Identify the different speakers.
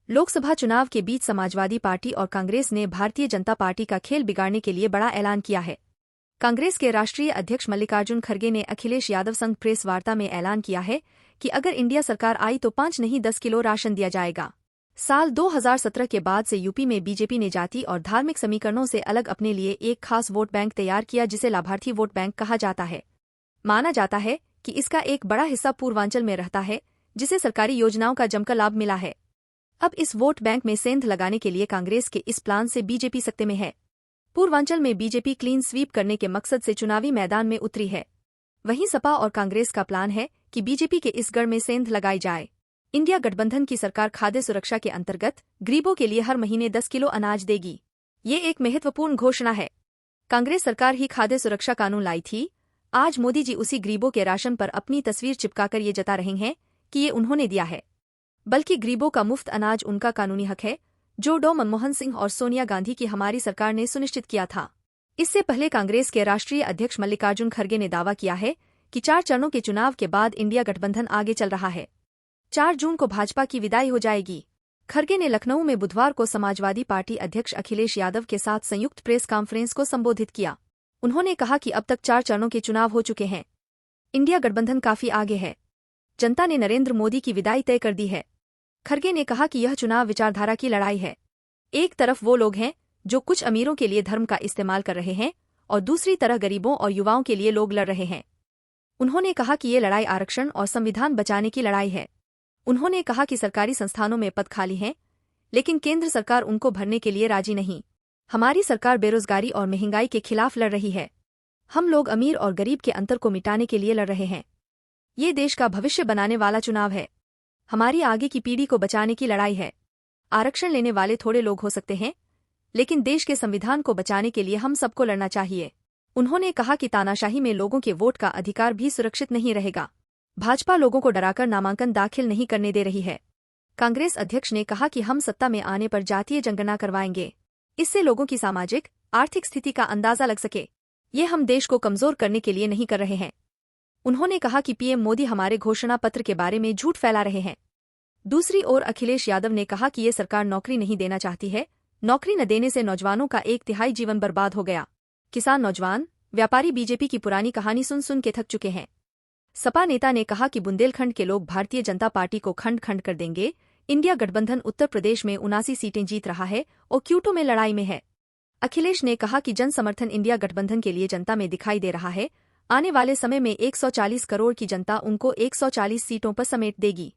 Speaker 1: लोकसभा चुनाव के बीच समाजवादी पार्टी और कांग्रेस ने भारतीय जनता पार्टी का खेल बिगाड़ने के लिए बड़ा ऐलान किया है। कांग्रेस के राष्ट्रीय अध्यक्ष मल्लिकार्जुन खड़गे ने अखिलेश यादव संग प्रेस वार्ता में ऐलान किया है कि अगर इंडिया सरकार आई तो 5 नहीं 10 किलो राशन दिया जाएगा। साल 2017 के बाद से यूपी में बीजेपी ने जाति और धार्मिक समीकरणों से अलग अपने लिए एक खास वोट बैंक तैयार किया जिसे लाभार्थी वोट बैंक कहा जाता है। माना जाता है कि इसका एक बड़ा हिस्सा पूर्वांचल में रहता है जिसे सरकारी योजनाओं का जमकर लाभ मिला है। अब इस वोट बैंक में सेंध लगाने के लिए कांग्रेस के इस प्लान से बीजेपी सत्ते में है। पूर्वांचल में बीजेपी क्लीन स्वीप करने के मकसद से चुनावी मैदान में उतरी है। वहीं सपा और कांग्रेस का प्लान है कि बीजेपी के इस गढ़ में सेंध लगाई जाए। इंडिया गठबंधन की सरकार खाद्य सुरक्षा के अंतर्गत गरीबों के लिए हर महीने 10 किलो अनाज देगी। ये एक महत्वपूर्ण घोषणा है। कांग्रेस सरकार ही खाद्य सुरक्षा कानून लाई थी। आज मोदी जी उसी गरीबों के राशन पर अपनी तस्वीर चिपकाकर ये जता रहे हैं कि ये उन्होंने दिया है, बल्कि गरीबों का मुफ्त अनाज उनका कानूनी हक है जो डॉ मनमोहन सिंह और सोनिया गांधी की हमारी सरकार ने सुनिश्चित किया था। इससे पहले कांग्रेस के राष्ट्रीय अध्यक्ष मल्लिकार्जुन खड़गे ने दावा किया है कि 4 चरणों के चुनाव के बाद इंडिया गठबंधन आगे चल रहा है। 4 जून को भाजपा की विदाई हो जाएगी। खड़गे ने लखनऊ में बुधवार को समाजवादी पार्टी अध्यक्ष अखिलेश यादव के साथ संयुक्त प्रेस कॉन्फ्रेंस को संबोधित किया। उन्होंने कहा कि अब तक 4 चरणों के चुनाव हो चुके हैं। इंडिया गठबंधन काफी आगे है। जनता ने नरेंद्र मोदी की विदाई तय कर दी है। खड़गे ने कहा कि यह चुनाव विचारधारा की लड़ाई है। एक तरफ वो लोग हैं जो कुछ अमीरों के लिए धर्म का इस्तेमाल कर रहे हैं और दूसरी तरह गरीबों और युवाओं के लिए लोग लड़ रहे हैं। उन्होंने कहा कि ये लड़ाई आरक्षण और संविधान बचाने की लड़ाई है। उन्होंने कहा कि सरकारी संस्थानों में पद खाली हैं, लेकिन केंद्र सरकार उनको भरने के लिए राजी नहीं। हमारी सरकार बेरोजगारी और महंगाई के खिलाफ लड़ रही है। हम लोग अमीर और गरीब के अंतर को मिटाने के लिए लड़ रहे हैं। ये देश का भविष्य बनाने वाला चुनाव है। हमारी आगे की पीढ़ी को बचाने की लड़ाई है। आरक्षण लेने वाले थोड़े लोग हो सकते हैं, लेकिन देश के संविधान को बचाने के लिए हम सबको लड़ना चाहिए। उन्होंने कहा कि तानाशाही में लोगों के वोट का अधिकार भी सुरक्षित नहीं रहेगा। भाजपा लोगों को डराकर नामांकन दाखिल नहीं करने दे रही है। कांग्रेस अध्यक्ष ने कहा कि हम सत्ता में आने पर जातीय जनगणना करवाएंगे। इससे लोगों की सामाजिक आर्थिक स्थिति का अंदाजा लग सके। ये हम देश को कमजोर करने के लिए नहीं कर रहे हैं। उन्होंने कहा कि पीएम मोदी हमारे घोषणा पत्र के बारे में झूठ फैला रहे हैं। दूसरी ओर अखिलेश यादव ने कहा कि ये सरकार नौकरी नहीं देना चाहती है। नौकरी न देने से नौजवानों का 1/3 जीवन बर्बाद हो गया। किसान, नौजवान, व्यापारी बीजेपी की पुरानी कहानी सुन सुन के थक चुके हैं। सपा नेता ने कहा कि बुंदेलखंड के लोग भारतीय जनता पार्टी को खंड खंड कर देंगे। इंडिया गठबंधन उत्तर प्रदेश में 79 सीटें जीत रहा है और क्यूटो में लड़ाई में है। अखिलेश ने कहा कि जन समर्थन इंडिया गठबंधन के लिए जनता में दिखाई दे रहा है। आने वाले समय में 140 करोड़ की जनता उनको 140 सीटों पर समेट देगी।